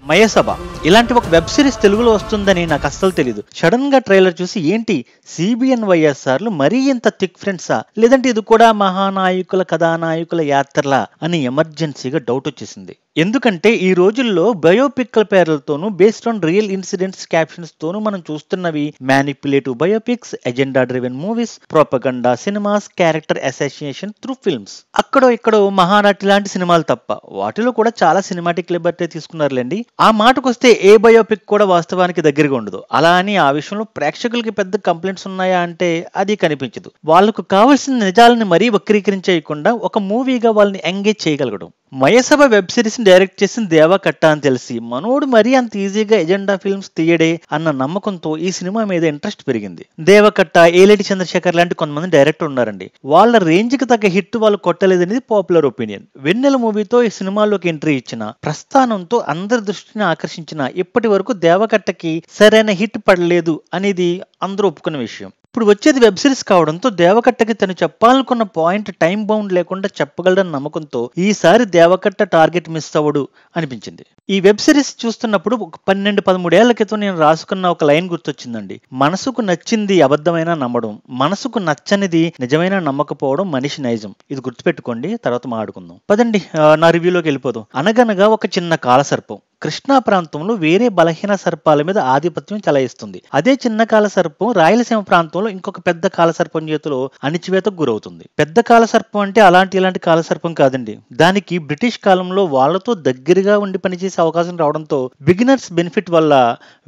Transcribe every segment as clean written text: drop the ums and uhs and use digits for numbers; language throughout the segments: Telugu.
మయసభ ఇలాంటి ఒక వెబ్ సిరీస్ తెలుగులో వస్తుందని నాకు అస్సలు తెలియదు. సడన్ గా ట్రైలర్ చూసి ఏంటి సిబిఎన్ వైఎస్ఆర్లు మరీ ఇంత థిక్ ఫ్రెండ్సా, లేదంటే ఇది కూడా మహానాయకుల కథానాయకుల యాత్రలా అని ఎమర్జెన్సీగా డౌట్ వచ్చేసింది. ఎందుకంటే ఈ రోజుల్లో బయోపిక్ల పేర్లతోనూ based on real incidents captions తోనూ మనం చూస్తున్నవి manipulative biopics, agenda driven movies, propaganda cinemas, character association through films. అక్కడో ఇక్కడో మహానటి లాంటి సినిమాలు తప్ప వాటిలో కూడా చాలా సినిమాటిక్ లిబర్టీ తీసుకున్నారులేండి. ఆ మాటకొస్తే ఏ బయోపిక్ కూడా వాస్తవానికి దగ్గరగా ఉండదు. అలా అని ఆ విషయంలో ప్రేక్షకులకి పెద్ద కంప్లైంట్స్ ఉన్నాయా అంటే అది కనిపించదు. వాళ్ళకు కావాల్సిన నిజాలని మరీ వక్రీకరించేయకుండా ఒక మూవీగా వాళ్ళని ఎంగేజ్ చేయగలగడం. మయసభ వెబ్ సిరీస్ ని డైరెక్ట్ చేసిన దేవా కట్ట అని తెలిసి మనోడు మరీ అంత ఈజీగా ఎజెండా ఫిల్మ్స్ తీయడే అన్న నమ్మకంతో ఈ సినిమా మీద ఇంట్రెస్ట్ పెరిగింది. దేవకట్ట, ఏలేటి చంద్రశేఖర్ లాంటి కొంతమంది డైరెక్టర్ ఉన్నారండి. వాళ్ళ రేంజ్ కి తగ్గ హిట్ వాళ్ళు కొట్టలేదనేది పాపులర్ ఒపీనియన్. వెన్నెల మూవీతో ఈ సినిమాలోకి ఎంట్రీ ఇచ్చిన, ప్రస్థానంతో అందరి దృష్టిని ఆకర్షించిన ఇప్పటి వరకు దేవకట్టకి సరైన హిట్ పడలేదు అనేది అందరూ ఒప్పుకున్న విషయం. ఇప్పుడు వచ్చేది వెబ్ సిరీస్ కావడంతో దేవకట్టకి తను చెప్పాలనుకున్న పాయింట్ టైం బౌండ్ లేకుండా చెప్పగలడని నమ్మకంతో ఈసారి దేవకట్ట టార్గెట్ మిస్ అవ్వడు అనిపించింది. ఈ వెబ్ సిరీస్ చూస్తున్నప్పుడు ఒక 12-13 ఏళ్ల క్రితం నేను రాసుకున్న ఒక లైన్ గుర్తొచ్చిందండి. మనసుకు నచ్చింది అబద్ధమైన నమ్మడం, మనసుకు నచ్చనిది నిజమైన నమ్మకపోవడం మనిషి నైజం. ఇది గుర్తుపెట్టుకోండి, తర్వాత మాట్లాడుకుందాం. పదండి నా రివ్యూలోకి వెళ్ళిపోదాం. అనగనగా ఒక చిన్న కాలసర్పం కృష్ణా ప్రాంతంలో వేరే బలహీన సర్పాల మీద ఆధిపత్యం చెలాయిస్తుంది. అదే చిన్న కాల సర్పం రాయలసీమ ప్రాంతంలో ఇంకొక పెద్ద కాల సర్పం చేతిలో అణిచివేతకు గురవుతుంది. పెద్ద కాల సర్పం అంటే ఇలాంటి కాలసర్పం కాదండి. దానికి బ్రిటిష్ కాలంలో వాళ్లతో దగ్గరగా ఉండి పనిచేసే అవకాశం రావడంతో బిగినర్స్ బెనిఫిట్ వల్ల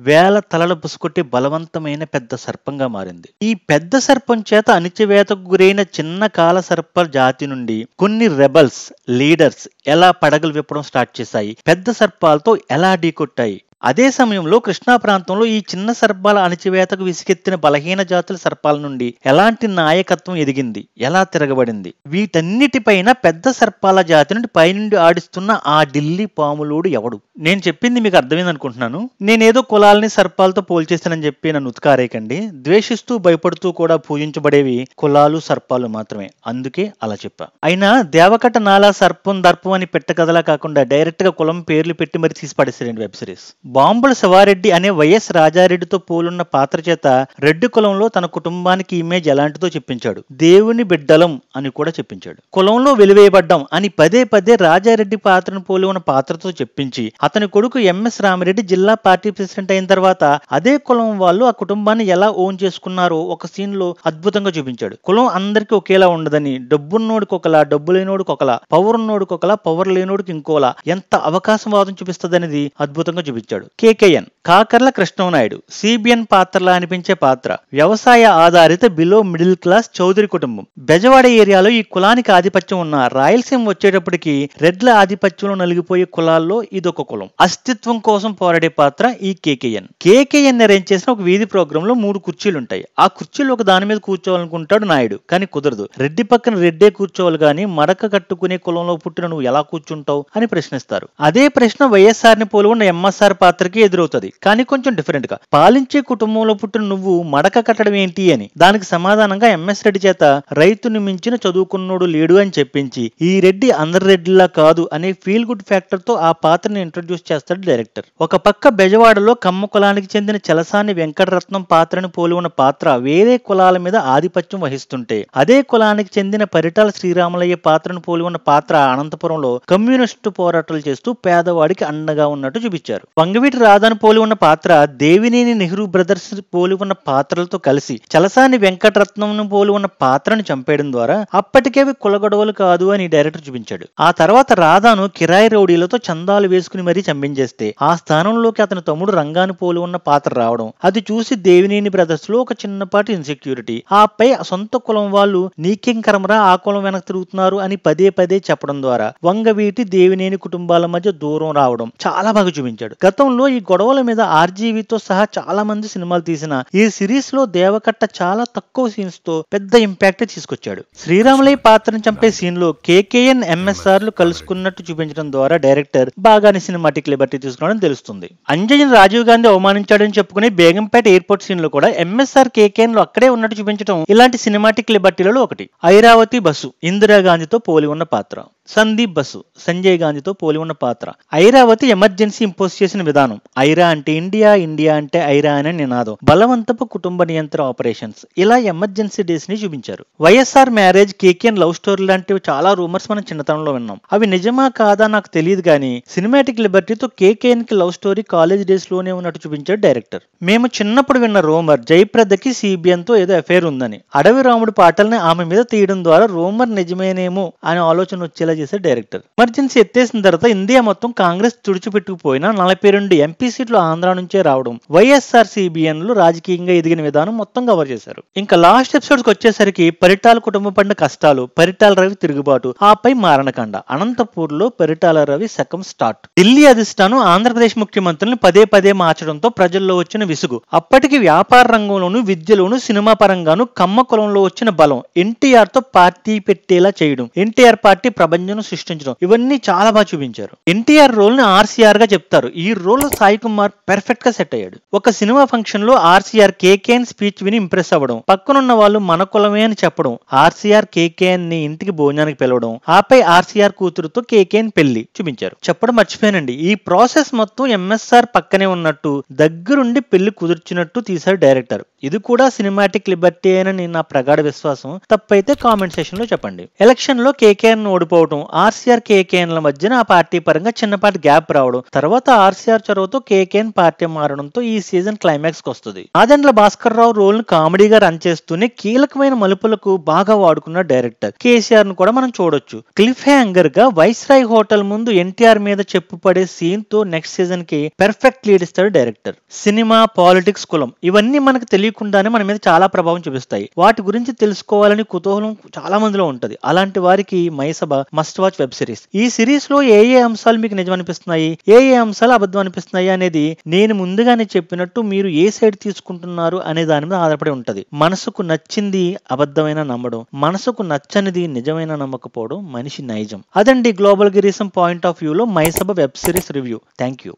వేల తలల బుసుకొట్టే బలవంతమైన పెద్ద సర్పంగా మారింది. ఈ పెద్ద సర్పం చేత అణిచివేతకు గురైన చిన్న కాల సర్ప జాతి నుండి కొన్ని రెబల్స్ లీడర్స్ ఎలా పడగలు విప్పడం స్టార్ట్ చేశాయి, పెద్ద సర్పాలతో ఎలా ఢీకొట్టాయి. అదే సమయంలో కృష్ణా ప్రాంతంలో ఈ చిన్న సర్పాల అణచివేతకు విసిగెత్తిన బలహీన జాతుల సర్పాల నుండి ఎలాంటి నాయకత్వం ఎదిగింది, ఎలా తిరగబడింది. వీటన్నిటిపైన పెద్ద సర్పాల జాతి నుండి పైనుండి ఆడిస్తున్న ఆ ఢిల్లీ పాములోడు ఎవడు. నేను చెప్పింది మీకు అర్థమైంది అనుకుంటున్నాను. నేనేదో కులాలని సర్పాలతో పోల్చేస్తానని చెప్పి నన్ను ఉత్కారేకండి. ద్వేషిస్తూ భయపడుతూ కూడా పూజించబడేవి కులాలు సర్పాలు మాత్రమే, అందుకే అలా చెప్పా. అయినా దేవకట్ట నాలా సర్పం దర్పం అని పెట్టకథలా కాకుండా డైరెక్ట్ గా కులం పేర్లు పెట్టి మరి తీసి పడేసారండి వెబ్ సిరీస్. బాంబుల శివారెడ్డి అనే వైఎస్ రాజారెడ్డితో పోలున్న పాత్ర చేత రెడ్డి కులంలో తన కుటుంబానికి ఇమేజ్ ఎలాంటిదో చెప్పించాడు. దేవుని బిడ్డలం అని కూడా చెప్పించాడు. కులంలో వెలివేయబడ్డాం అని పదే పదే రాజారెడ్డి పాత్రను పోలి ఉన్న పాత్రతో చెప్పించి అతని కొడుకు ఎంఎస్ రామిరెడ్డి జిల్లా పార్టీ ప్రెసిడెంట్ అయిన తర్వాత అదే కులం వాళ్ళు ఆ కుటుంబాన్ని ఎలా ఓన్ చేసుకున్నారో ఒక సీన్ లో అద్భుతంగా చూపించాడు. కులం అందరికీ ఒకేలా ఉండదని, డబ్బున్నోడికి ఒకలా, డబ్బు లేనోడికి ఒకలా, పవర్ ఉన్నోడికి ఒకలా, పవర్ లేనోడికి ఇంకోలా ఎంత అవకాశవాదం చూపిస్తుంది అనేది అద్భుతంగా చూపించాడు. కేకేఎన్ కాకర్ల కృష్ణనాయుడు సిబిఎన్ పాత్రలా అనిపించే పాత్ర. వ్యవసాయ ఆధారిత బిలో మిడిల్ క్లాస్ చౌదరి కుటుంబం. బెజవాడ ఏరియాలో ఈ కులానికి ఆధిపత్యం ఉన్న రాయలసీమ వచ్చేటప్పటికి రెడ్ల ఆధిపత్యంలో నలిగిపోయే కులాల్లో ఇదొక కులం. అస్తిత్వం కోసం పోరాడే పాత్ర ఈ కేకేఎన్. కేకేఎన్ అరేంజ్ చేసిన ఒక వీధి ప్రోగ్రామ్ లో 3 కుర్చీలు ఉంటాయి. ఆ కుర్చీలు ఒక దాని మీద కూర్చోవాలనుకుంటాడు నాయుడు, కానీ కుదరదు. రెడ్డి పక్కన రెడ్డే కూర్చోవాలి గాని మడక కట్టుకునే కులంలో పుట్టిన నువ్వు ఎలా కూర్చుంటావు అని ప్రశ్నిస్తారు. అదే ప్రశ్న వైఎస్ఆర్ ని పోలి ఉన్న ఎంఎస్ఆర్ పాత్రకి ఎదురవుతుంది, కానీ కొంచెం డిఫరెంట్ గా. పాలించే కుటుంబంలో పుట్టిన నువ్వు మడక కట్టడం ఏంటి అని. దానికి సమాధానంగా ఎంఎస్ రెడ్డి చేత రైతుని మించిన చదువుకున్నోడు లేడు అని చెప్పించి ఈ రెడ్డి అందరి రెడ్డిలా కాదు అనే ఫీల్ గుడ్ ఫ్యాక్టర్ తో ఆ పాత్రని ఇంట్రొడ్యూస్ చేస్తాడు డైరెక్టర్. ఒక పక్క బెజవాడలో కమ్మ కులానికి చెందిన చలసాని వెంకటరత్నం పాత్రను పోలి ఉన్న పాత్ర వేరే కులాల మీద ఆధిపత్యం వహిస్తుంటే, అదే కులానికి చెందిన పరిటాల శ్రీరాములయ్య పాత్రను పోలి ఉన్న పాత్ర అనంతపురంలో కమ్యూనిస్టు పోరాటాలు చేస్తూ పేదవాడికి అండగా ఉన్నట్టు చూపించారు. వంగవీటి రాధాను పోలి ఉన్న పాత్ర దేవినేని నెహ్రూ బ్రదర్స్ పోలి ఉన్న పాత్రలతో కలిసి చలసాని వెంకటరత్నం పోలి ఉన్న పాత్రను చంపేయడం ద్వారా అప్పటికే కులగొడవలు కాదు అని డైరెక్టర్ చూపించాడు. ఆ తర్వాత రాధాను కిరాయి రౌడీలతో చందాలు వేసుకుని మరీ చంపించేస్తే ఆ స్థానంలోకి అతని తమ్ముడు రంగాను పోలి ఉన్న పాత్ర రావడం, అది చూసి దేవినేని బ్రదర్స్ లో ఒక చిన్నపాటి ఇన్సెక్యూరిటీ. ఆపై సొంత కులం వాళ్ళు నీకేం కర్మరా ఆ కులం వెనక్కి తిరుగుతున్నారు అని పదే పదే చెప్పడం ద్వారా వంగవీటి దేవినేని కుటుంబాల మధ్య దూరం రావడం చాలా బాగా చూపించాడు. గతంలో ఈ గొడవల మీద ఆర్జీవీతో సహా చాలా మంది సినిమాలు తీసిన ఈ సిరీస్ లో దేవకట్ట చాలా తక్కువ సీన్స్ తో పెద్ద ఇంపాక్ట్ తీసుకొచ్చాడు. శ్రీరాములయ్య పాత్రను చంపే సీన్ లో కేకేఎన్ ఎంఎస్ఆర్లు కలుసుకున్నట్టు చూపించడం ద్వారా డైరెక్టర్ బాగానే సినిమాటిక్ లిబర్టీ తీసుకున్నాడని తెలుస్తుంది. అంజయ్యను రాజీవ్ గాంధీ అవమానించాడని చెప్పుకునే బేగంపేట ఎయిర్పోర్ట్ సీన్ లో కూడా ఎంఎస్ఆర్ కేకేఎన్ లో అక్కడే ఉన్నట్టు చూపించడం ఇలాంటి సినిమాటిక్ లిబర్టీలలో ఒకటి. ఐరావతి బస్సు ఇందిరాగాంధీతో పోలి ఉన్న పాత్ర. సందీప్ బసు సంజయ్ గాంధీతో పోలి ఉన్న పాత్ర. ఐరావతి ఎమర్జెన్సీ ఇంపోజ్ చేసిన విధానం. ఐరా అంటే ఇండియా, ఇండియా అంటే ఐరా అనే నినాదం. బలవంతపు కుటుంబ నియంత్రణ ఆపరేషన్స్. ఇలా ఎమర్జెన్సీ డేస్ ని చూపించారు. YSR marriage, KKN love story లాంటివి చాలా రూమర్స్ మనం చిన్నతనంలో విన్నాం. అవి నిజమా కాదా నాకు తెలియదు కానీ సినిమాటిక్ లిబర్టీతో కేకేఎన్ కి లవ్ స్టోరీ కాలేజ్ డేస్ లోనే ఉన్నట్టు చూపించాడు డైరెక్టర్. మేము చిన్నప్పుడు విన్న రూమర్ జయప్రదకి సిబిఎన్ తో ఏదో అఫైర్ ఉందని. అడవి రాముడి పాటల్ని ఆమె మీద తీయడం ద్వారా రూమర్ నిజమేనేమో అనే ఆలోచన వచ్చేలా చేశాడు డైరెక్టర్. ఎమర్జెన్సీ ఎత్తేసిన తర్వాత ఇండియా మొత్తం కాంగ్రెస్ తుడిచిపెట్టుకుపోయినా 42 ఎంపీ సీట్లు ఆంధ్ర నుంచే రావడం, వైఎస్ఆర్ సిబిఎన్ లు రాజకీయంగా ఎదిగిన విధానం మొత్తం కవర్ చేశారు. ఇంకా లాస్ట్ ఎపిసోడ్కి వచ్చేసరికి పరిటాల కుటుంబం పడిన కష్టాలు, పరిటాల రవి తిరుగుబాటు, ఆపై మారణకాండ. అనంతపూర్ లో పరిటాల రవి శకం స్టార్ట్. ఢిల్లీ అధిష్టానం ఆంధ్రప్రదేశ్ ముఖ్యమంత్రులను పదే పదే మార్చడంతో ప్రజల్లో వచ్చిన విసుగు. అప్పటికి వ్యాపార రంగంలోను, విద్యలోను, సినిమా పరంగాను కమ్మ కులంలో వచ్చిన బలం, ఎన్టీఆర్ తో పార్టీ పెట్టేలా చేయడం, ఎన్టీఆర్ పార్టీ ప్రపంచం సృష్టించడం, ఇవన్నీ చాలా బాగా చూపించారు. ఎన్టీఆర్ రోల్ ని ఆర్సీఆర్ గా చెప్తారు. ఈ రోల్ లో సాయి కుమార్ పెర్ఫెక్ట్ గా సెట్ అయ్యాడు. ఒక సినిమా ఫంక్షన్ లో ఆర్సీఆర్ కేకేఎన్ స్పీచ్ విని ఇంప్రెస్ అవ్వడం, పక్కనున్న వాళ్ళు మన కులమే అని చెప్పడం, ఆర్సీఆర్ కేకేఎన్ ని ఇంటికి భోజనానికి పిలవడం, ఆపై ఆర్సీఆర్ కూతురుతో కేకేఎన్ పెళ్లి చూపించారు. చెప్పడం మర్చిపోయానండి, ఈ ప్రాసెస్ మొత్తం ఎంఎస్ఆర్ పక్కనే ఉన్నట్టు దగ్గరుండి పెళ్లి కుదుర్చినట్టు తీశారు డైరెక్టర్. ఇది కూడా సినిమాటిక్ లిబర్టీ అని నా ప్రగాఢ విశ్వాసం. తప్పైతే కామెంట్ సెక్షన్ లో చెప్పండి. ఎలక్షన్ లో కేకేఎన్ ఓడిపోవడం, ఆర్సీఆర్ కేకేఎన్ల మధ్యన ఆ పార్టీ పరంగా చిన్నపాటి గ్యాప్ రావడం, తర్వాత ఆర్సీఆర్ చొరవతో కేకేఎన్ పార్టీ మారడంతో ఈ సీజన్ క్లైమాక్స్ కి వస్తుంది. ఆదెండ్ల భాస్కర్ రావు రోల్ ను కామెడీగా రన్ చేస్తూనే కీలకమైన మలుపులకు బాగా వాడుకున్న డైరెక్టర్. కేసీఆర్ ను కూడా మనం చూడొచ్చు. క్లిఫ్ హ్యాంగర్ గా వైస్రాయ్ హోటల్ ముందు ఎన్టీఆర్ మీద చెప్పుపడే సీన్ తో నెక్స్ట్ సీజన్ కి పెర్ఫెక్ట్ లీడ్ ఇస్తాడు డైరెక్టర్. సినిమా, పాలిటిక్స్, కులం ఇవన్నీ మనకు తెలియకుండానే మన మీద చాలా ప్రభావం చూపిస్తాయి. వాటి గురించి తెలుసుకోవాలని కుతూహలం చాలా మందిలో ఉంటది. అలాంటి వారికి మైసభ మస్ట్ వాచ్ వెబ్ సిరీస్. ఈ సిరీస్ లో ఏ ఏ అంశాలు మీకు నిజం అనిపిస్తున్నాయి, ఏ ఏ అంశాలు అబద్ధం అనిపిస్తున్నాయి అనేది నేను ముందుగానే చెప్పినట్టు మీరు ఏ సైడ్ తీసుకుంటున్నారు అనే దాని మీద ఆధారపడి ఉంటది. మనసుకు నచ్చింది అబద్ధమైన నమ్మడం, మనసుకు నచ్చనిది నిజమైన నమ్మకపోవడం మనిషి నైజం. అదండి గ్లోబల్ గిరీసం పాయింట్ ఆఫ్ వ్యూ లో Mayasabha web series review. Thank you.